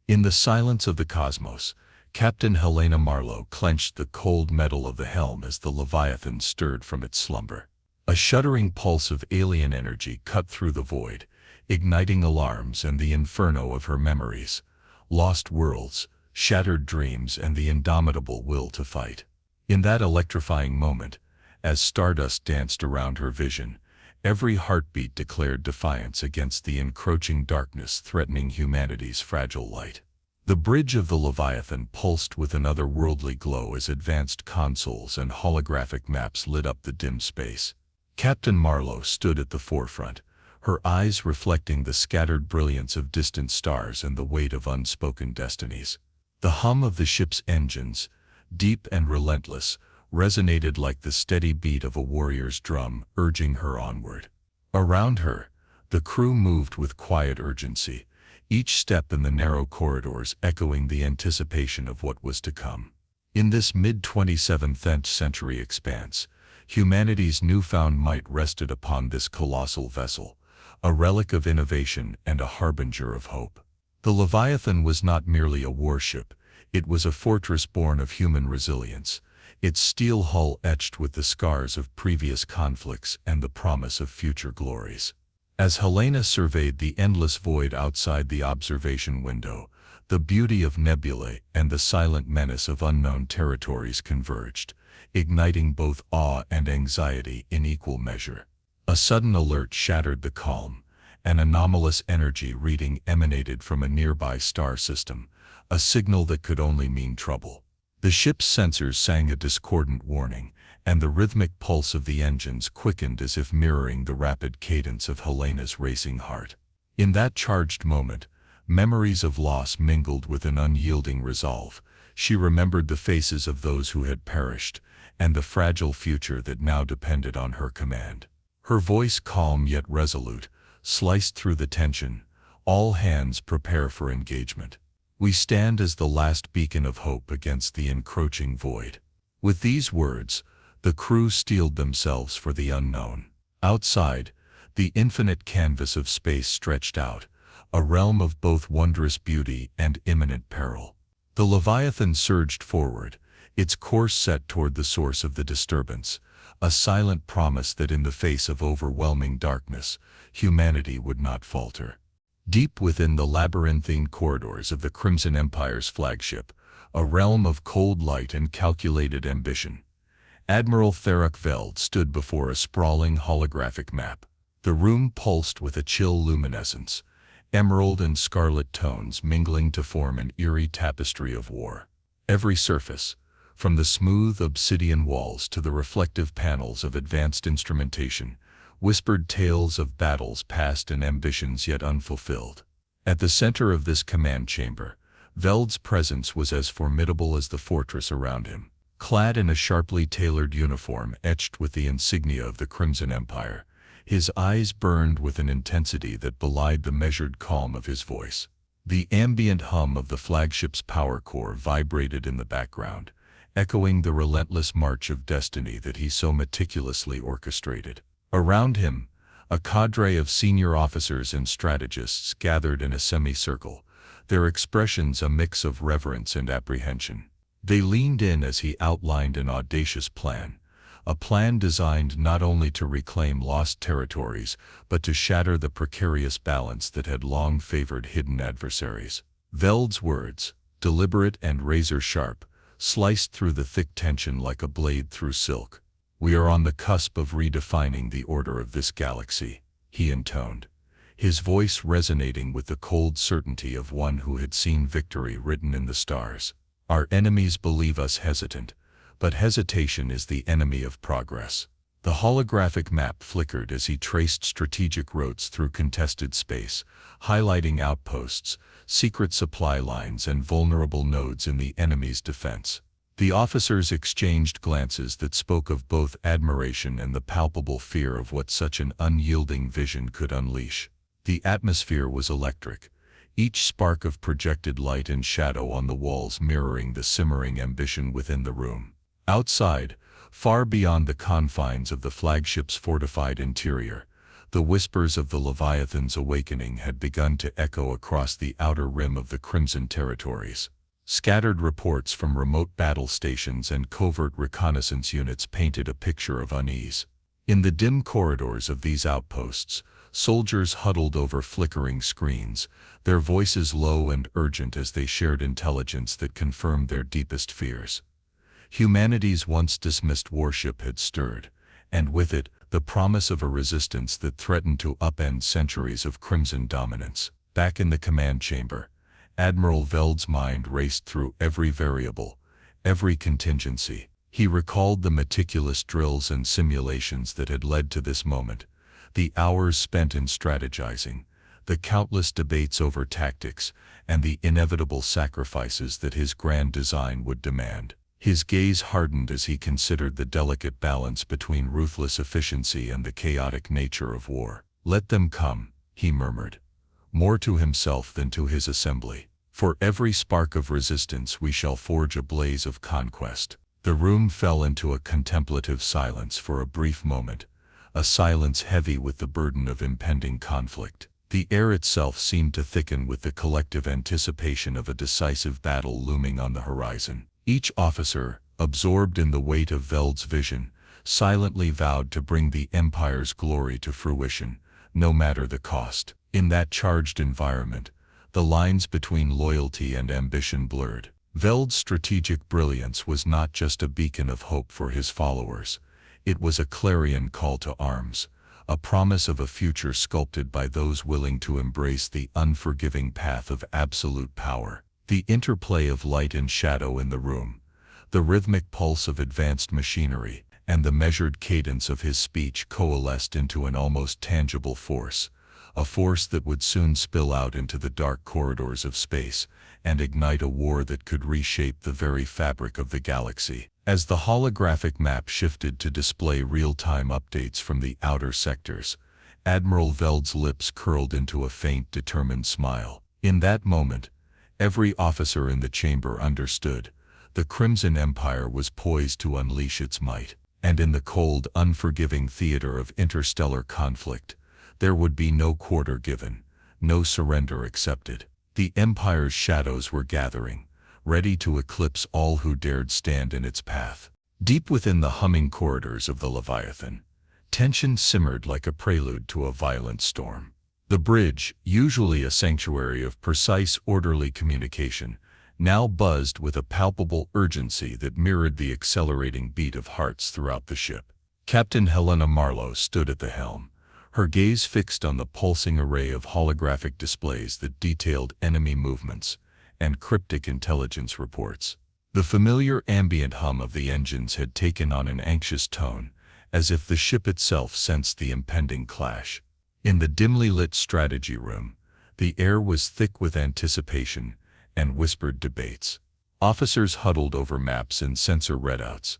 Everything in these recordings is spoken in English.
In the silence of the cosmos, Captain Helena Marlowe clenched the cold metal of the helm as the Leviathan stirred from its slumber. A shuddering pulse of alien energy cut through the void, igniting alarms and the inferno of her memories, lost worlds, shattered dreams, and the indomitable will to fight. In that electrifying moment, as stardust danced around her vision, every heartbeat declared defiance against the encroaching darkness threatening humanity's fragile light. The bridge of the Leviathan pulsed with an otherworldly glow as advanced consoles and holographic maps lit up the dim space. Captain Marlowe stood at the forefront, her eyes reflecting the scattered brilliance of distant stars and the weight of unspoken destinies. The hum of the ship's engines, deep and relentless, resonated like the steady beat of a warrior's drum, urging her onward. Around her, the crew moved with quiet urgency, each step in the narrow corridors echoing the anticipation of what was to come. In this mid-27th century expanse, humanity's newfound might rested upon this colossal vessel, a relic of innovation and a harbinger of hope. The Leviathan was not merely a warship, it was a fortress born of human resilience, its steel hull etched with the scars of previous conflicts and the promise of future glories. As Helena surveyed the endless void outside the observation window, the beauty of nebulae and the silent menace of unknown territories converged, igniting both awe and anxiety in equal measure. A sudden alert shattered the calm. An anomalous energy reading emanated from a nearby star system, a signal that could only mean trouble. The ship's sensors sang a discordant warning, and the rhythmic pulse of the engines quickened as if mirroring the rapid cadence of Helena's racing heart. In that charged moment, memories of loss mingled with an unyielding resolve. She remembered the faces of those who had perished, and the fragile future that now depended on her command. Her voice, calm yet resolute, sliced through the tension. All hands prepare for engagement. We stand as the last beacon of hope against the encroaching void. With these words, the crew steeled themselves for the unknown. Outside, the infinite canvas of space stretched out, a realm of both wondrous beauty and imminent peril. The Leviathan surged forward, its course set toward the source of the disturbance, a silent promise that in the face of overwhelming darkness, humanity would not falter. Deep within the labyrinthine corridors of the Crimson Empire's flagship, a realm of cold light and calculated ambition, Admiral Theroch Veld stood before a sprawling holographic map. The room pulsed with a chill luminescence, emerald and scarlet tones mingling to form an eerie tapestry of war. Every surface, from the smooth obsidian walls to the reflective panels of advanced instrumentation, whispered tales of battles past and ambitions yet unfulfilled. At the center of this command chamber, Veld's presence was as formidable as the fortress around him. Clad in a sharply tailored uniform etched with the insignia of the Crimson Empire, his eyes burned with an intensity that belied the measured calm of his voice. The ambient hum of the flagship's power core vibrated in the background, echoing the relentless march of destiny that he so meticulously orchestrated. Around him, a cadre of senior officers and strategists gathered in a semicircle, their expressions a mix of reverence and apprehension. They leaned in as he outlined an audacious plan, a plan designed not only to reclaim lost territories, but to shatter the precarious balance that had long favored hidden adversaries. Veld's words, deliberate and razor-sharp, sliced through the thick tension like a blade through silk. "We are on the cusp of redefining the order of this galaxy," he intoned, his voice resonating with the cold certainty of one who had seen victory written in the stars. "Our enemies believe us hesitant, but hesitation is the enemy of progress." The holographic map flickered as he traced strategic routes through contested space, highlighting outposts, secret supply lines, and vulnerable nodes in the enemy's defense. The officers exchanged glances that spoke of both admiration and the palpable fear of what such an unyielding vision could unleash. The atmosphere was electric, each spark of projected light and shadow on the walls mirroring the simmering ambition within the room. Outside, far beyond the confines of the flagship's fortified interior, The whispers of the Leviathan's awakening had begun to echo across the outer rim of the Crimson territories. Scattered reports from remote battle stations and covert reconnaissance units painted a picture of unease. In the dim corridors of these outposts, soldiers huddled over flickering screens, their voices low and urgent as they shared intelligence that confirmed their deepest fears. Humanity's once dismissed warship had stirred, and with it, the promise of a resistance that threatened to upend centuries of Crimson dominance. Back in the command chamber, Admiral Veld's mind raced through every variable, every contingency. He recalled the meticulous drills and simulations that had led to this moment, the hours spent in strategizing, the countless debates over tactics, and the inevitable sacrifices that his grand design would demand. His gaze hardened as he considered the delicate balance between ruthless efficiency and the chaotic nature of war. "Let them come," he murmured, more to himself than to his assembly. "For every spark of resistance we shall forge a blaze of conquest." The room fell into a contemplative silence for a brief moment, a silence heavy with the burden of impending conflict. The air itself seemed to thicken with the collective anticipation of a decisive battle looming on the horizon. Each officer, absorbed in the weight of Veld's vision, silently vowed to bring the Empire's glory to fruition, no matter the cost. In that charged environment, the lines between loyalty and ambition blurred. Veld's strategic brilliance was not just a beacon of hope for his followers, it was a clarion call to arms, a promise of a future sculpted by those willing to embrace the unforgiving path of absolute power. The interplay of light and shadow in the room, the rhythmic pulse of advanced machinery, and the measured cadence of his speech coalesced into an almost tangible force, a force that would soon spill out into the dark corridors of space and ignite a war that could reshape the very fabric of the galaxy. As the holographic map shifted to display real-time updates from the outer sectors, Admiral Veld's lips curled into a faint, determined smile. In that moment, every officer in the chamber understood. The Crimson Empire was poised to unleash its might, and in the cold, unforgiving theater of interstellar conflict, there would be no quarter given, no surrender accepted. The Empire's shadows were gathering, ready to eclipse all who dared stand in its path. Deep within the humming corridors of the Leviathan, tension simmered like a prelude to a violent storm. The bridge, usually a sanctuary of precise, orderly communication, now buzzed with a palpable urgency that mirrored the accelerating beat of hearts throughout the ship. Captain Helena Marlowe stood at the helm, her gaze fixed on the pulsing array of holographic displays that detailed enemy movements and cryptic intelligence reports. The familiar ambient hum of the engines had taken on an anxious tone, as if the ship itself sensed the impending clash. In the dimly lit strategy room, the air was thick with anticipation and whispered debates. Officers huddled over maps and sensor readouts,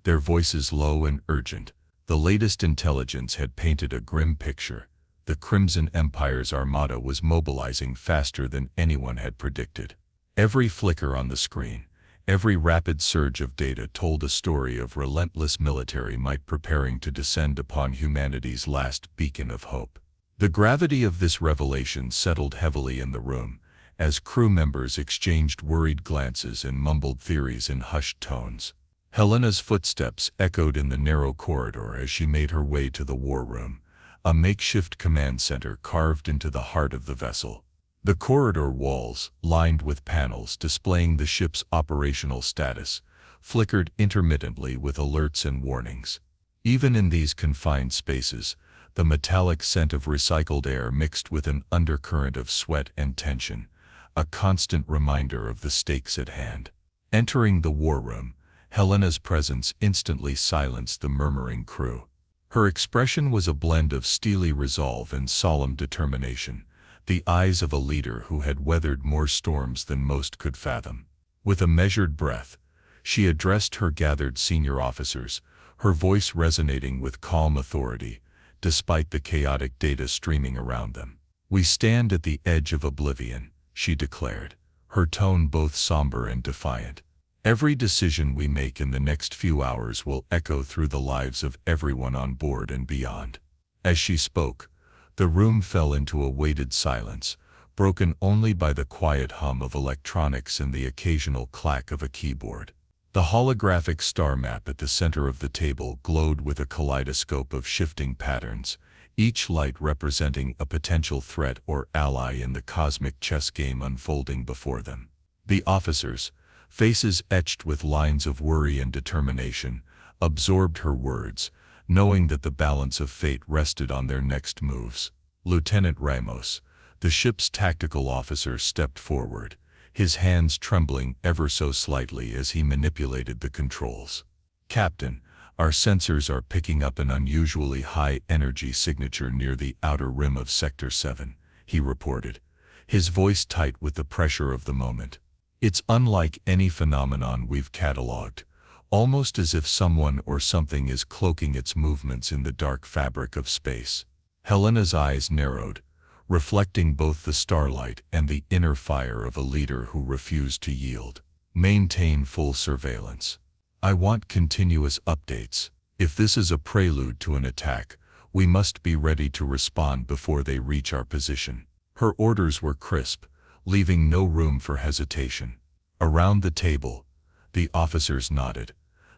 their voices low and urgent. The latest intelligence had painted a grim picture. The Crimson Empire's armada was mobilizing faster than anyone had predicted. Every flicker on the screen, every rapid surge of data told a story of relentless military might preparing to descend upon humanity's last beacon of hope. The gravity of this revelation settled heavily in the room, as crew members exchanged worried glances and mumbled theories in hushed tones. Helena's footsteps echoed in the narrow corridor as she made her way to the war room, a makeshift command center carved into the heart of the vessel. The corridor walls, lined with panels displaying the ship's operational status, flickered intermittently with alerts and warnings. Even in these confined spaces, the metallic scent of recycled air mixed with an undercurrent of sweat and tension, a constant reminder of the stakes at hand. Entering the war room, Helena's presence instantly silenced the murmuring crew. Her expression was a blend of steely resolve and solemn determination, the eyes of a leader who had weathered more storms than most could fathom. With a measured breath, she addressed her gathered senior officers, her voice resonating with calm authority, despite the chaotic data streaming around them. "We stand at the edge of oblivion," she declared, her tone both somber and defiant. "Every decision we make in the next few hours will echo through the lives of everyone on board and beyond." As she spoke, The room fell into a weighted silence, broken only by the quiet hum of electronics and the occasional clack of a keyboard. The holographic star map at the center of the table glowed with a kaleidoscope of shifting patterns, each light representing a potential threat or ally in the cosmic chess game unfolding before them. The officers, faces etched with lines of worry and determination, absorbed her words, knowing that the balance of fate rested on their next moves. Lieutenant Ramos, the ship's tactical officer, stepped forward, his hands trembling ever so slightly as he manipulated the controls. "Captain, our sensors are picking up an unusually high energy signature near the outer rim of Sector 7, he reported, his voice tight with the pressure of the moment. "It's unlike any phenomenon we've catalogued, almost as if someone or something is cloaking its movements in the dark fabric of space." Helena's eyes narrowed, reflecting both the starlight and the inner fire of a leader who refused to yield. "Maintain full surveillance. I want continuous updates. If this is a prelude to an attack, we must be ready to respond before they reach our position." Her orders were crisp, leaving no room for hesitation. Around the table, the officers nodded,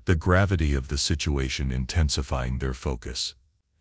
the gravity of the situation intensifying their focus.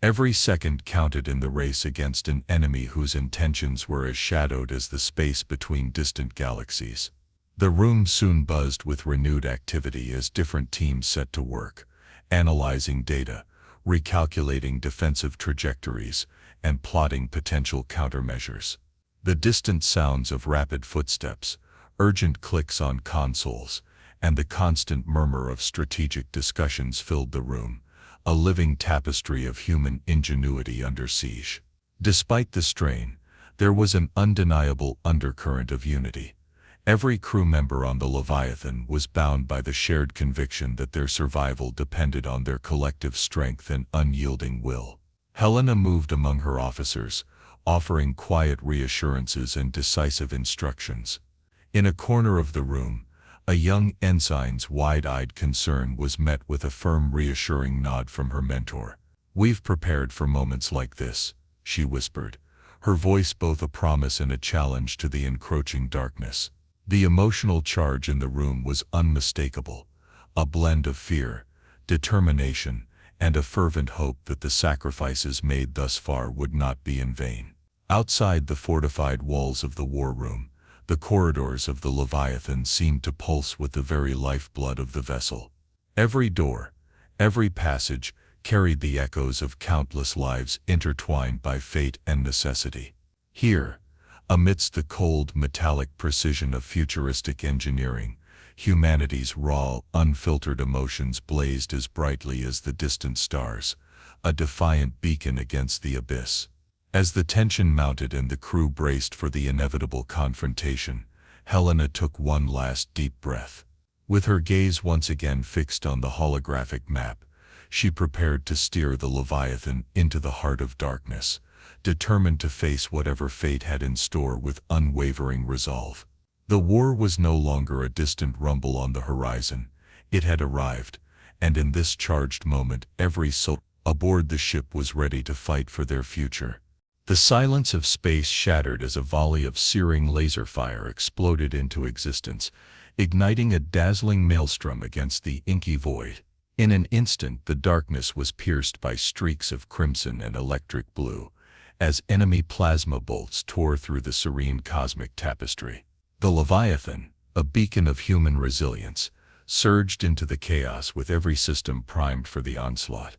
Every second counted in the race against an enemy whose intentions were as shadowed as the space between distant galaxies. The room soon buzzed with renewed activity as different teams set to work, analyzing data, recalculating defensive trajectories, and plotting potential countermeasures. The distant sounds of rapid footsteps, urgent clicks on consoles, and the constant murmur of strategic discussions filled the room, a living tapestry of human ingenuity under siege. Despite the strain, there was an undeniable undercurrent of unity. Every crew member on the Leviathan was bound by the shared conviction that their survival depended on their collective strength and unyielding will. Helena moved among her officers, offering quiet reassurances and decisive instructions. In a corner of the room, a young ensign's wide-eyed concern was met with a firm, reassuring nod from her mentor. "We've prepared for moments like this," she whispered, her voice both a promise and a challenge to the encroaching darkness. The emotional charge in the room was unmistakable, a blend of fear, determination, and a fervent hope that the sacrifices made thus far would not be in vain. Outside the fortified walls of the war room, the corridors of the Leviathan seemed to pulse with the very lifeblood of the vessel. Every door, every passage, carried the echoes of countless lives intertwined by fate and necessity. Here, amidst the cold, metallic precision of futuristic engineering, humanity's raw, unfiltered emotions blazed as brightly as the distant stars, a defiant beacon against the abyss. As the tension mounted and the crew braced for the inevitable confrontation, Helena took one last deep breath. With her gaze once again fixed on the holographic map, she prepared to steer the Leviathan into the heart of darkness, determined to face whatever fate had in store with unwavering resolve. The war was no longer a distant rumble on the horizon. It had arrived, and in this charged moment every soul aboard the ship was ready to fight for their future. The silence of space shattered as a volley of searing laser fire exploded into existence, igniting a dazzling maelstrom against the inky void. In an instant the darkness was pierced by streaks of crimson and electric blue, as enemy plasma bolts tore through the serene cosmic tapestry. The Leviathan, a beacon of human resilience, surged into the chaos with every system primed for the onslaught.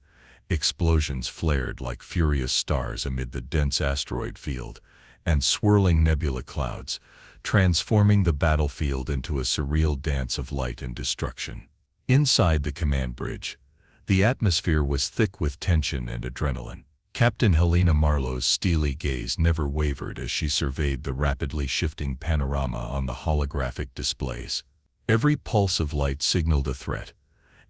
Explosions flared like furious stars amid the dense asteroid field, and swirling nebula clouds, transforming the battlefield into a surreal dance of light and destruction. Inside the command bridge, the atmosphere was thick with tension and adrenaline. Captain Helena Marlowe's steely gaze never wavered as she surveyed the rapidly shifting panorama on the holographic displays. Every pulse of light signaled a threat,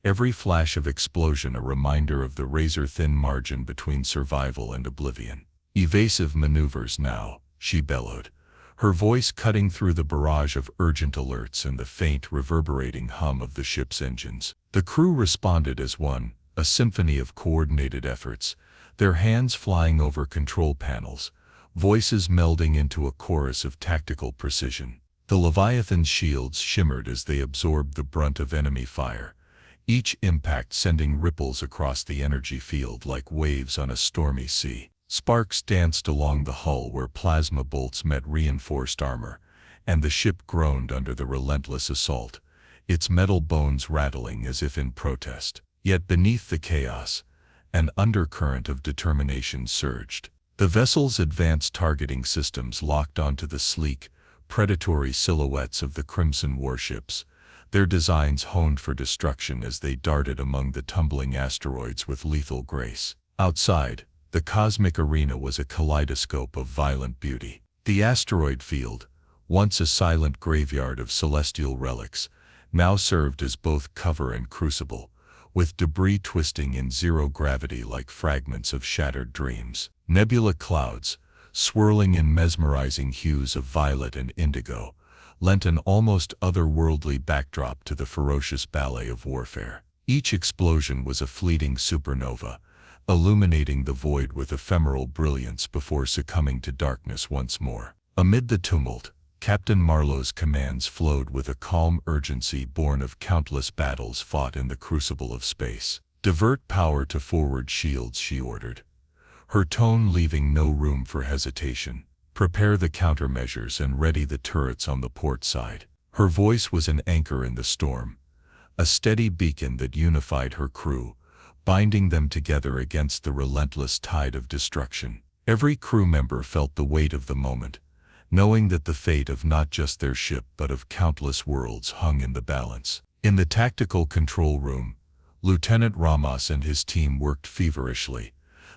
every flash of explosion a reminder of the razor-thin margin between survival and oblivion. "Evasive maneuvers now," she bellowed, her voice cutting through the barrage of urgent alerts and the faint, reverberating hum of the ship's engines. The crew responded as one, a symphony of coordinated efforts, their hands flying over control panels, voices melding into a chorus of tactical precision. The Leviathan's shields shimmered as they absorbed the brunt of enemy fire, each impact sending ripples across the energy field like waves on a stormy sea. Sparks danced along the hull where plasma bolts met reinforced armor, and the ship groaned under the relentless assault, its metal bones rattling as if in protest. Yet beneath the chaos, an undercurrent of determination surged. The vessel's advanced targeting systems locked onto the sleek, predatory silhouettes of the crimson warships, their designs honed for destruction as they darted among the tumbling asteroids with lethal grace. Outside, the cosmic arena was a kaleidoscope of violent beauty. The asteroid field, once a silent graveyard of celestial relics, now served as both cover and crucible, with debris twisting in zero gravity like fragments of shattered dreams. Nebula clouds, swirling in mesmerizing hues of violet and indigo, lent an almost otherworldly backdrop to the ferocious ballet of warfare. Each explosion was a fleeting supernova, illuminating the void with ephemeral brilliance before succumbing to darkness once more. Amid the tumult, Captain Marlowe's commands flowed with a calm urgency born of countless battles fought in the crucible of space. "Divert power to forward shields," she ordered, her tone leaving no room for hesitation. "Prepare the countermeasures and ready the turrets on the port side." Her voice was an anchor in the storm, a steady beacon that unified her crew, binding them together against the relentless tide of destruction. Every crew member felt the weight of the moment, knowing that the fate of not just their ship but of countless worlds hung in the balance. In the tactical control room, Lieutenant Ramos and his team worked feverishly,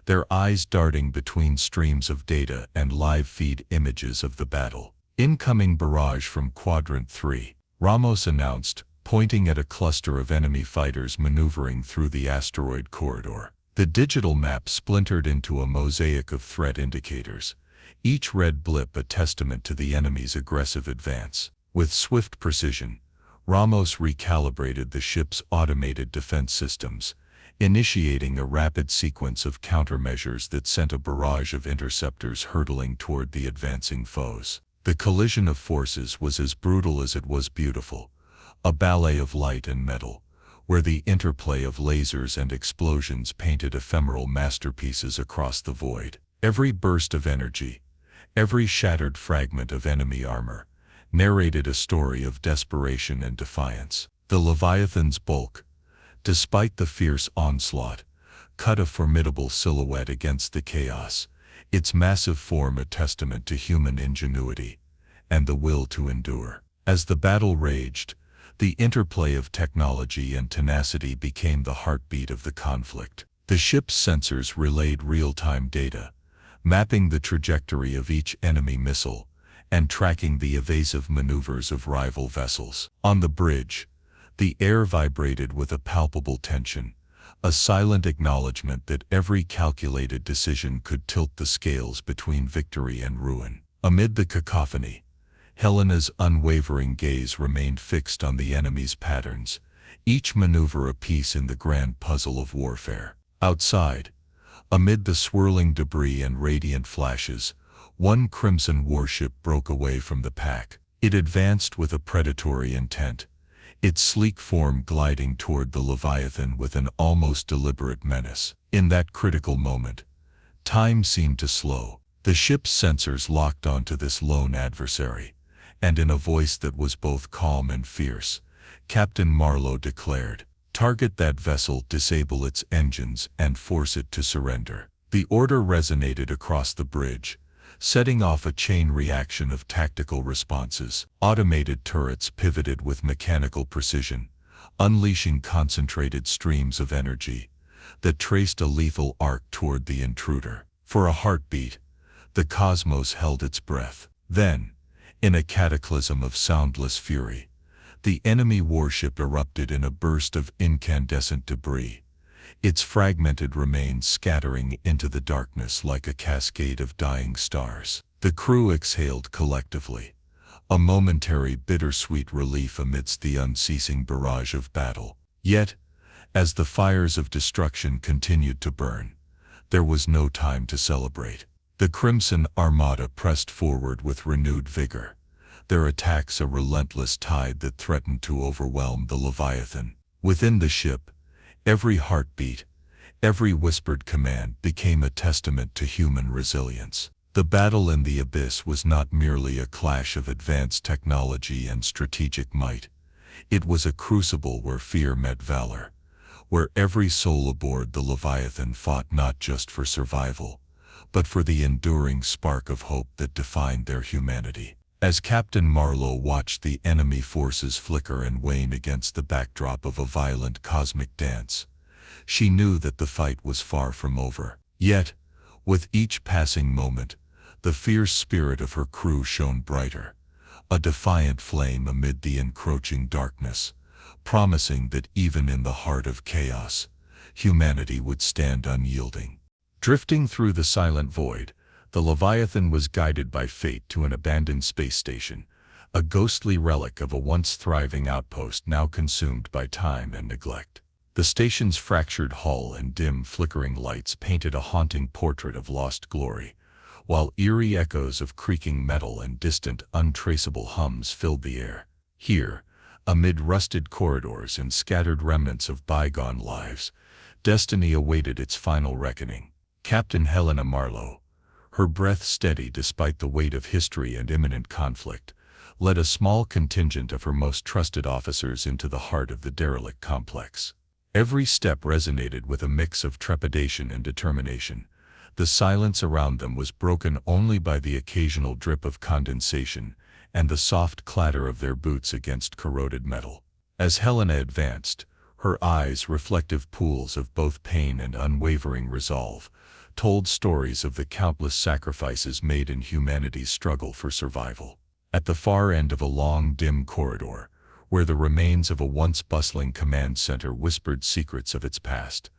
their eyes darting between streams of data and live feed images of the battle. "Incoming barrage from Quadrant 3, Ramos announced, pointing at a cluster of enemy fighters maneuvering through the asteroid corridor. The digital map splintered into a mosaic of threat indicators, each red blip a testament to the enemy's aggressive advance. With swift precision, Ramos recalibrated the ship's automated defense systems, initiating a rapid sequence of countermeasures that sent a barrage of interceptors hurtling toward the advancing foes. The collision of forces was as brutal as it was beautiful, a ballet of light and metal, where the interplay of lasers and explosions painted ephemeral masterpieces across the void. Every burst of energy, every shattered fragment of enemy armor, narrated a story of desperation and defiance. The Leviathan's bulk, despite the fierce onslaught, cut a formidable silhouette against the chaos, its massive form a testament to human ingenuity and the will to endure. As the battle raged, the interplay of technology and tenacity became the heartbeat of the conflict. The ship's sensors relayed real-time data, mapping the trajectory of each enemy missile and tracking the evasive maneuvers of rival vessels. On the bridge, the air vibrated with a palpable tension, a silent acknowledgement that every calculated decision could tilt the scales between victory and ruin. Amid the cacophony, Helena's unwavering gaze remained fixed on the enemy's patterns, each maneuver a piece in the grand puzzle of warfare. Outside, amid the swirling debris and radiant flashes, one crimson warship broke away from the pack. It advanced with a predatory intent, its sleek form gliding toward the Leviathan with an almost deliberate menace. In that critical moment, time seemed to slow. The ship's sensors locked onto this lone adversary, and in a voice that was both calm and fierce, Captain Marlowe declared, "Target that vessel, disable its engines, and force it to surrender." The order resonated across the bridge, setting off a chain reaction of tactical responses. Automated turrets pivoted with mechanical precision, unleashing concentrated streams of energy that traced a lethal arc toward the intruder. For a heartbeat, the cosmos held its breath. Then, in a cataclysm of soundless fury, the enemy warship erupted in a burst of incandescent debris, its fragmented remains scattering into the darkness like a cascade of dying stars. The crew exhaled collectively, a momentary bittersweet relief amidst the unceasing barrage of battle. Yet, as the fires of destruction continued to burn, There was no time to celebrate. The Crimson Armada pressed forward with renewed vigor, their attacks a relentless tide that threatened to overwhelm the Leviathan. Within the ship, every heartbeat, every whispered command became a testament to human resilience. The battle in the abyss was not merely a clash of advanced technology and strategic might. It was a crucible where fear met valor, where every soul aboard the Leviathan fought not just for survival, but for the enduring spark of hope that defined their humanity. As Captain Marlowe watched the enemy forces flicker and wane against the backdrop of a violent cosmic dance, she knew that the fight was far from over. Yet, with each passing moment, the fierce spirit of her crew shone brighter, a defiant flame amid the encroaching darkness, promising that even in the heart of chaos, humanity would stand unyielding. Drifting through the silent void, the Leviathan was guided by fate to an abandoned space station, a ghostly relic of a once thriving outpost now consumed by time and neglect. The station's fractured hull and dim flickering lights painted a haunting portrait of lost glory, while eerie echoes of creaking metal and distant, untraceable hums filled the air. Here, amid rusted corridors and scattered remnants of bygone lives, destiny awaited its final reckoning. Captain Helena Marlowe, her breath steady despite the weight of history and imminent conflict, led a small contingent of her most trusted officers into the heart of the derelict complex. Every step resonated with a mix of trepidation and determination. The silence around them was broken only by the occasional drip of condensation and the soft clatter of their boots against corroded metal. As Helena advanced, her eyes, reflective pools of both pain and unwavering resolve, told stories of the countless sacrifices made in humanity's struggle for survival. At the far end of a long, dim corridor, where the remains of a once bustling command center whispered secrets of its past,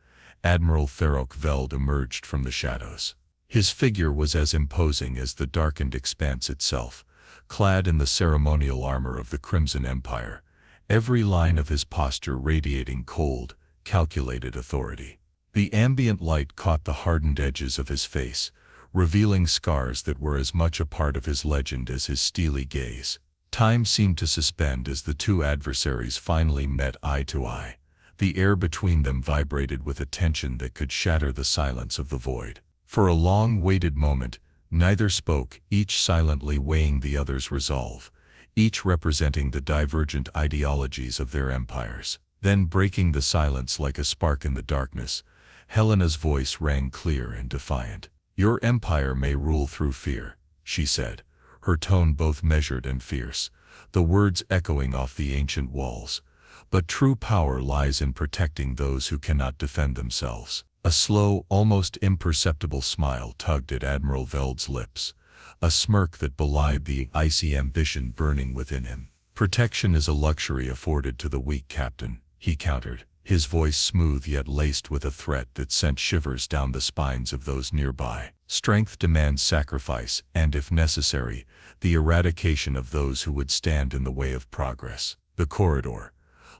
Admiral Farok Veld emerged from the shadows. His figure was as imposing as the darkened expanse itself, clad in the ceremonial armor of the Crimson Empire, every line of his posture radiating cold, calculated authority. The ambient light caught the hardened edges of his face, revealing scars that were as much a part of his legend as his steely gaze. Time seemed to suspend as the two adversaries finally met eye to eye. The air between them vibrated with a tension that could shatter the silence of the void. For a long-waited moment, neither spoke, each silently weighing the other's resolve, each representing the divergent ideologies of their empires. Then, breaking the silence like a spark in the darkness, Helena's voice rang clear and defiant. "Your empire may rule through fear," she said, her tone both measured and fierce, the words echoing off the ancient walls. "But true power lies in protecting those who cannot defend themselves." A slow, almost imperceptible smile tugged at Admiral Veld's lips, a smirk that belied the icy ambition burning within him. "Protection is a luxury afforded to the weak, Captain," he countered, his voice smooth yet laced with a threat that sent shivers down the spines of those nearby. "Strength demands sacrifice and, if necessary, the eradication of those who would stand in the way of progress." The corridor,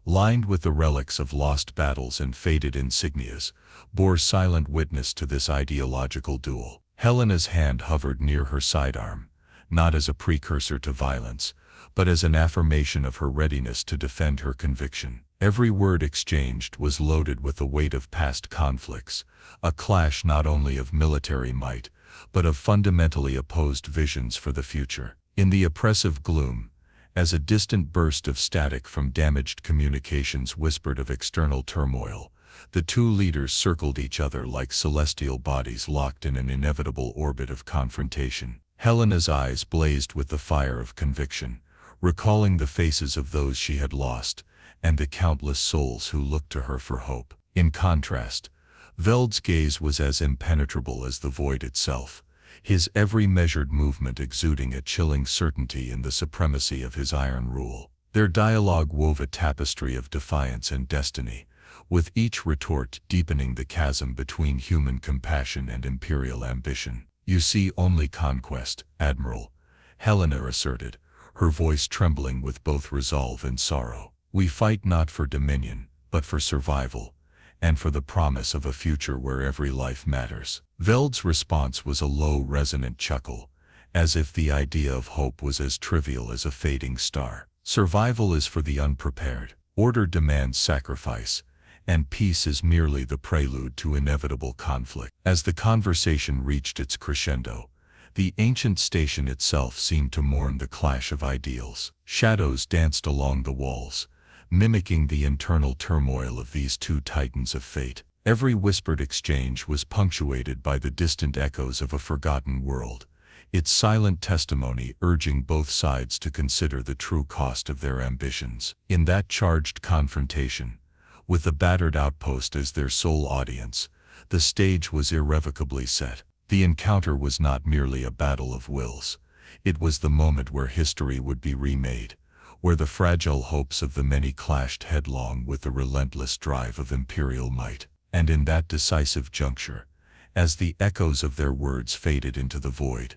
lined with the relics of lost battles and faded insignias, bore silent witness to this ideological duel. Helena's hand hovered near her sidearm, not as a precursor to violence, but as an affirmation of her readiness to defend her conviction. Every word exchanged was loaded with the weight of past conflicts, a clash not only of military might, but of fundamentally opposed visions for the future. In the oppressive gloom, as a distant burst of static from damaged communications whispered of external turmoil, the two leaders circled each other like celestial bodies locked in an inevitable orbit of confrontation. Helena's eyes blazed with the fire of conviction, recalling the faces of those she had lost, and the countless souls who looked to her for hope. In contrast, Veld's gaze was as impenetrable as the void itself, his every measured movement exuding a chilling certainty in the supremacy of his iron rule. Their dialogue wove a tapestry of defiance and destiny, with each retort deepening the chasm between human compassion and imperial ambition. "You see only conquest, Admiral," Helena asserted, her voice trembling with both resolve and sorrow. "We fight not for dominion, but for survival, and for the promise of a future where every life matters. Veld's response was a low, resonant chuckle, as if the idea of hope was as trivial as a fading star. Survival is for the unprepared. Order demands sacrifice, and peace is merely the prelude to inevitable conflict. As the conversation reached its crescendo, the ancient station itself seemed to mourn the clash of ideals. Shadows danced along the walls, mimicking the internal turmoil of these two titans of fate. Every whispered exchange was punctuated by the distant echoes of a forgotten world, its silent testimony urging both sides to consider the true cost of their ambitions. In that charged confrontation, with the battered outpost as their sole audience, the stage was irrevocably set. The encounter was not merely a battle of wills. It was the moment where history would be remade, where the fragile hopes of the many clashed headlong with the relentless drive of imperial might. And in that decisive juncture, as the echoes of their words faded into the void,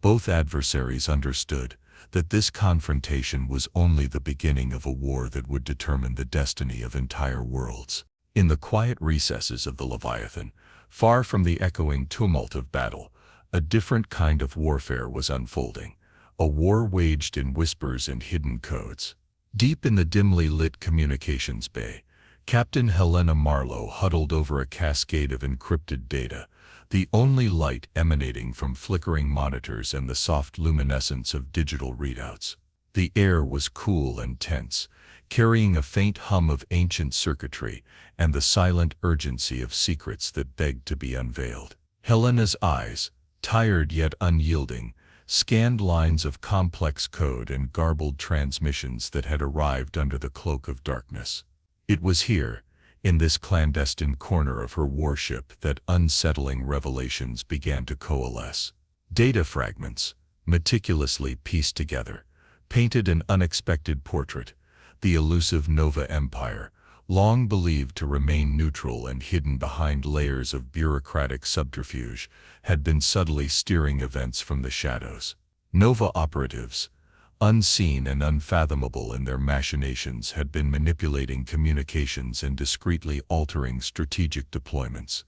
both adversaries understood that this confrontation was only the beginning of a war that would determine the destiny of entire worlds. In the quiet recesses of the Leviathan, far from the echoing tumult of battle, a different kind of warfare was unfolding, a war waged in whispers and hidden codes. Deep in the dimly lit communications bay, Captain Helena Marlowe huddled over a cascade of encrypted data, the only light emanating from flickering monitors and the soft luminescence of digital readouts. The air was cool and tense, carrying a faint hum of ancient circuitry and the silent urgency of secrets that begged to be unveiled. Helena's eyes, tired yet unyielding, scanned lines of complex code and garbled transmissions that had arrived under the cloak of darkness. It was here, in this clandestine corner of her warship, that unsettling revelations began to coalesce. Data fragments, meticulously pieced together, painted an unexpected portrait. The elusive Nova Empire, long believed to remain neutral and hidden behind layers of bureaucratic subterfuge, had been subtly steering events from the shadows. Nova operatives, unseen and unfathomable in their machinations, had been manipulating communications and discreetly altering strategic deployments,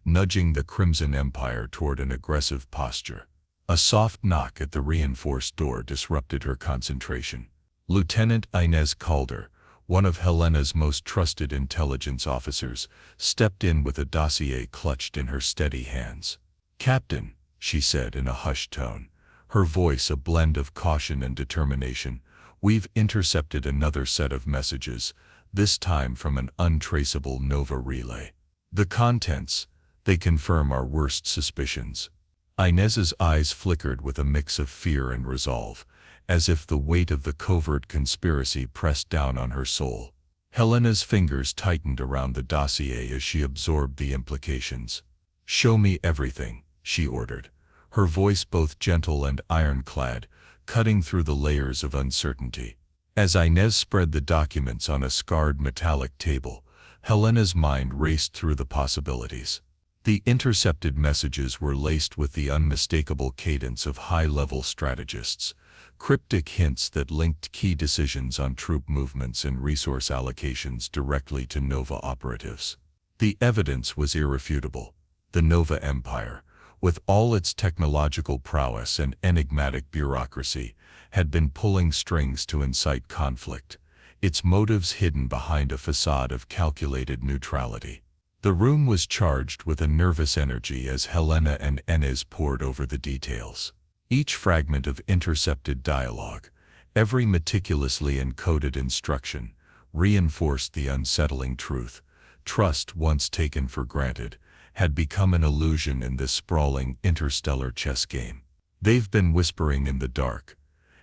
nudging the Crimson Empire toward an aggressive posture. A soft knock at the reinforced door disrupted her concentration. Lieutenant Inez Calder, one of Helena's most trusted intelligence officers, stepped in with a dossier clutched in her steady hands. "Captain," she said in a hushed tone, her voice a blend of caution and determination, "we've intercepted another set of messages, this time from an untraceable Nova relay. The contents, they confirm our worst suspicions." Inez's eyes flickered with a mix of fear and resolve, as if the weight of the covert conspiracy pressed down on her soul. Helena's fingers tightened around the dossier as she absorbed the implications. "Show me everything," she ordered, her voice both gentle and ironclad, cutting through the layers of uncertainty. As Inez spread the documents on a scarred metallic table, Helena's mind raced through the possibilities. The intercepted messages were laced with the unmistakable cadence of high-level strategists, cryptic hints that linked key decisions on troop movements and resource allocations directly to Nova operatives. The evidence was irrefutable. The Nova Empire, with all its technological prowess and enigmatic bureaucracy, had been pulling strings to incite conflict, its motives hidden behind a facade of calculated neutrality. The room was charged with a nervous energy as Helena and Inez pored over the details. Each fragment of intercepted dialogue, every meticulously encoded instruction, reinforced the unsettling truth. Trust, once taken for granted, had become an illusion in this sprawling interstellar chess game. "They've been whispering in the dark,"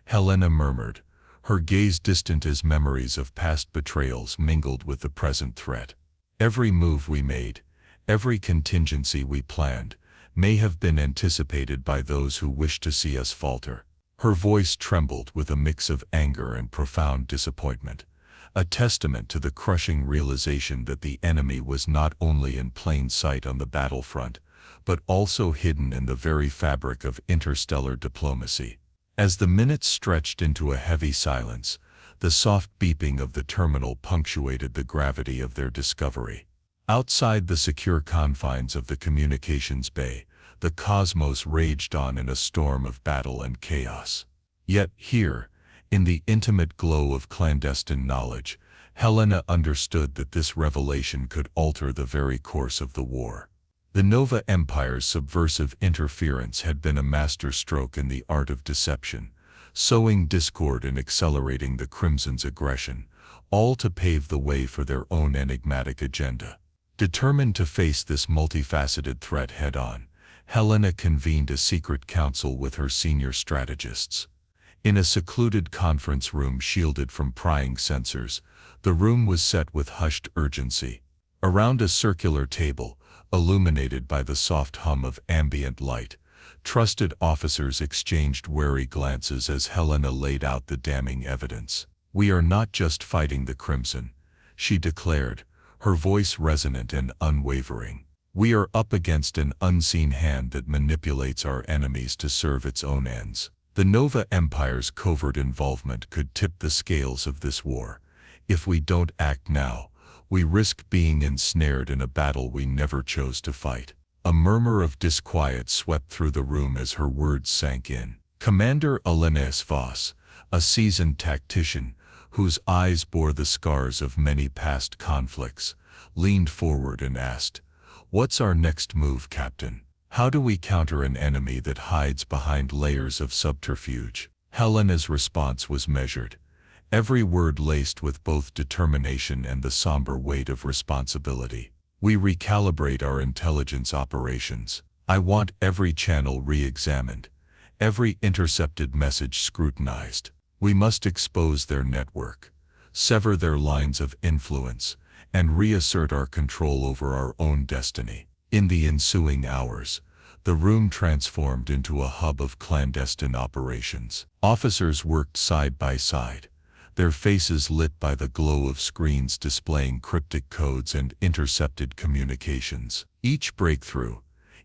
Helena murmured, her gaze distant as memories of past betrayals mingled with the present threat. "Every move we made, every contingency we planned, may have been anticipated by those who wish to see us falter." Her voice trembled with a mix of anger and profound disappointment, a testament to the crushing realization that the enemy was not only in plain sight on the battlefront, but also hidden in the very fabric of interstellar diplomacy. As the minutes stretched into a heavy silence, the soft beeping of the terminal punctuated the gravity of their discovery. Outside the secure confines of the communications bay, the cosmos raged on in a storm of battle and chaos. Yet here, in the intimate glow of clandestine knowledge, Helena understood that this revelation could alter the very course of the war. The Nova Empire's subversive interference had been a masterstroke in the art of deception, sowing discord and accelerating the Crimson's aggression, all to pave the way for their own enigmatic agenda. Determined to face this multifaceted threat head-on, Helena convened a secret council with her senior strategists. In a secluded conference room shielded from prying sensors, the room was set with hushed urgency. Around a circular table, illuminated by the soft hum of ambient light, trusted officers exchanged wary glances as Helena laid out the damning evidence. "We are not just fighting the Crimson," she declared, her voice resonant and unwavering. "We are up against an unseen hand that manipulates our enemies to serve its own ends." The Nova Empire's covert involvement could tip the scales of this war. If we don't act now, we risk being ensnared in a battle we never chose to fight. A murmur of disquiet swept through the room as her words sank in. Commander Alinus Voss, a seasoned tactician, whose eyes bore the scars of many past conflicts, leaned forward and asked, "What's our next move, Captain? How do we counter an enemy that hides behind layers of subterfuge?" Helena's response was measured, every word laced with both determination and the somber weight of responsibility. "We recalibrate our intelligence operations. I want every channel re-examined, every intercepted message scrutinized. We must expose their network, sever their lines of influence, and reassert our control over our own destiny." In the ensuing hours, the room transformed into a hub of clandestine operations. Officers worked side by side, their faces lit by the glow of screens displaying cryptic codes and intercepted communications. Each breakthrough,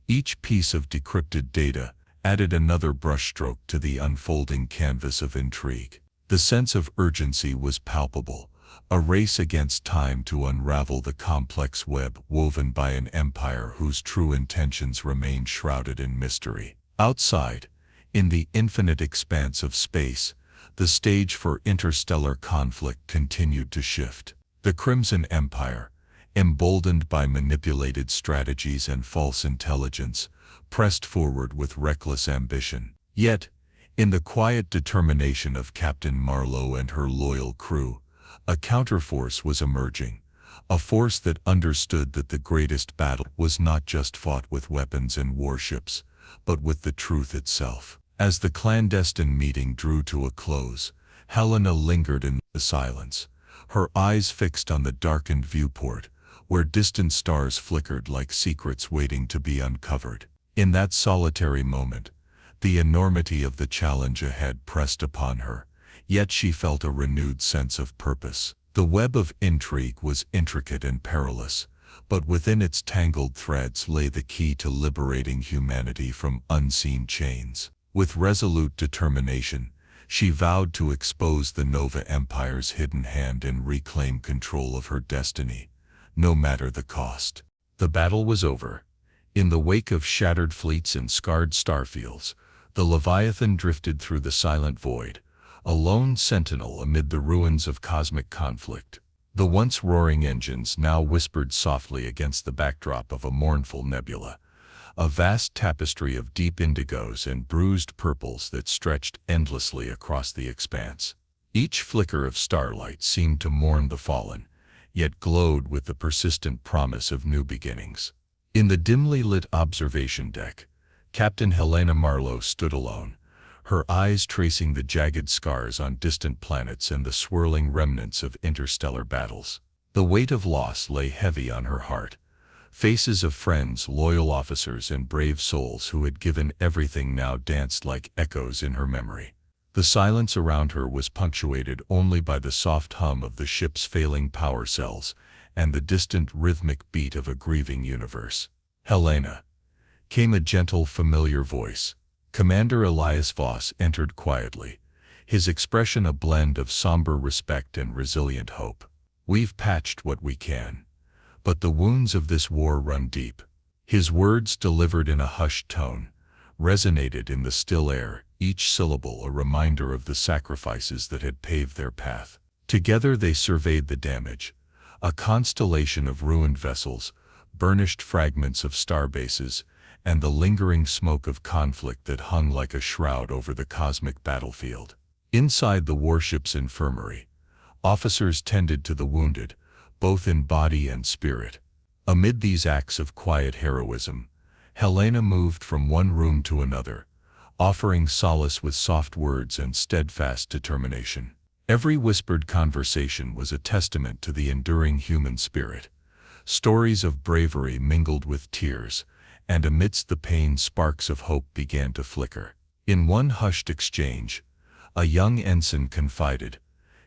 each piece of decrypted data, added another brushstroke to the unfolding canvas of intrigue. The sense of urgency was palpable, a race against time to unravel the complex web woven by an empire whose true intentions remained shrouded in mystery. Outside, in the infinite expanse of space, the stage for interstellar conflict continued to shift. The Crimson Empire, emboldened by manipulated strategies and false intelligence, pressed forward with reckless ambition. Yet, in the quiet determination of Captain Marlowe and her loyal crew, a counterforce was emerging, a force that understood that the greatest battle was not just fought with weapons and warships, but with the truth itself. As the clandestine meeting drew to a close, Helena lingered in the silence, her eyes fixed on the darkened viewport, where distant stars flickered like secrets waiting to be uncovered. In that solitary moment, the enormity of the challenge ahead pressed upon her, yet she felt a renewed sense of purpose. The web of intrigue was intricate and perilous, but within its tangled threads lay the key to liberating humanity from unseen chains. With resolute determination, she vowed to expose the Nova Empire's hidden hand and reclaim control of her destiny, no matter the cost. The battle was over. In the wake of shattered fleets and scarred starfields, the Leviathan drifted through the silent void, a lone sentinel amid the ruins of cosmic conflict. The once roaring engines now whispered softly against the backdrop of a mournful nebula, a vast tapestry of deep indigos and bruised purples that stretched endlessly across the expanse. Each flicker of starlight seemed to mourn the fallen, yet glowed with the persistent promise of new beginnings. In the dimly lit observation deck, Captain Helena Marlowe stood alone, her eyes tracing the jagged scars on distant planets and the swirling remnants of interstellar battles. The weight of loss lay heavy on her heart. Faces of friends, loyal officers, and brave souls who had given everything now danced like echoes in her memory. The silence around her was punctuated only by the soft hum of the ship's failing power cells and the distant rhythmic beat of a grieving universe. "Helena," came a gentle, familiar voice. Commander Elias Voss entered quietly, his expression a blend of somber respect and resilient hope. "We've patched what we can, but the wounds of this war run deep. His words, delivered in a hushed tone, resonated in the still air, each syllable a reminder of the sacrifices that had paved their path. Together they surveyed the damage, a constellation of ruined vessels, burnished fragments of starbases, and the lingering smoke of conflict that hung like a shroud over the cosmic battlefield. Inside the warship's infirmary, officers tended to the wounded, both in body and spirit. Amid these acts of quiet heroism, Helena moved from one room to another, offering solace with soft words and steadfast determination. Every whispered conversation was a testament to the enduring human spirit. Stories of bravery mingled with tears, and amidst the pain sparks of hope began to flicker. In one hushed exchange, a young ensign confided,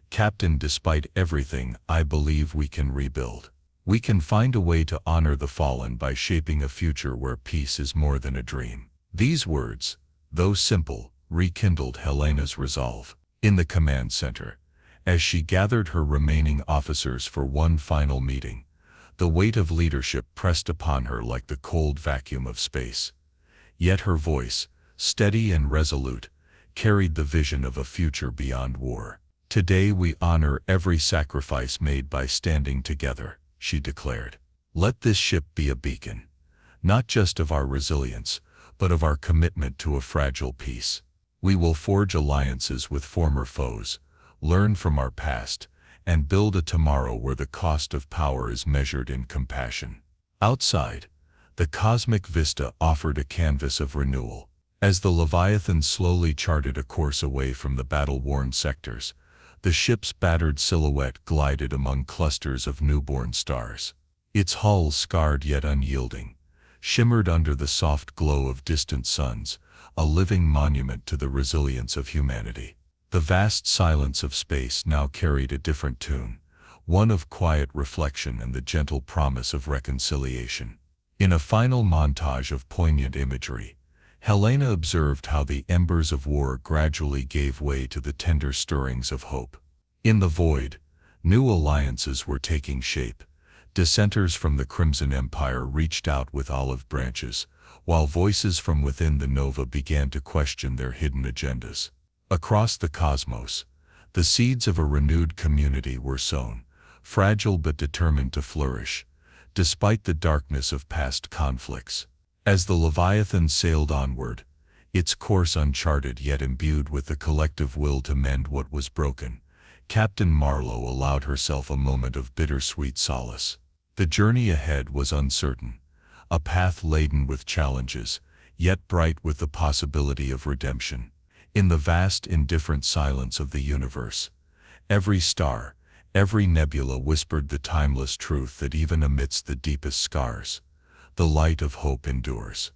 "Captain, despite everything, I believe we can rebuild. We can find a way to honor the fallen by shaping a future where peace is more than a dream." These words, though simple, rekindled Helena's resolve. In the command center, as she gathered her remaining officers for one final meeting, the weight of leadership pressed upon her like the cold vacuum of space. Yet her voice, steady and resolute, carried the vision of a future beyond war. "Today we honor every sacrifice made by standing together," she declared. "Let this ship be a beacon, not just of our resilience, but of our commitment to a fragile peace. We will forge alliances with former foes, learn from our past, and build a tomorrow where the cost of power is measured in compassion." Outside, the cosmic vista offered a canvas of renewal. As the Leviathan slowly charted a course away from the battle-worn sectors, the ship's battered silhouette glided among clusters of newborn stars. Its hull, scarred yet unyielding, shimmered under the soft glow of distant suns, a living monument to the resilience of humanity. The vast silence of space now carried a different tune, one of quiet reflection and the gentle promise of reconciliation. In a final montage of poignant imagery, Helena observed how the embers of war gradually gave way to the tender stirrings of hope. In the void, new alliances were taking shape. Dissenters from the Crimson Empire reached out with olive branches, while voices from within the Nova began to question their hidden agendas. Across the cosmos, the seeds of a renewed community were sown, fragile but determined to flourish, despite the darkness of past conflicts. As the Leviathan sailed onward, its course uncharted yet imbued with the collective will to mend what was broken, Captain Marlowe allowed herself a moment of bittersweet solace. The journey ahead was uncertain, a path laden with challenges, yet bright with the possibility of redemption. In the vast, indifferent silence of the universe, every star, every nebula whispered the timeless truth that even amidst the deepest scars, the light of hope endures.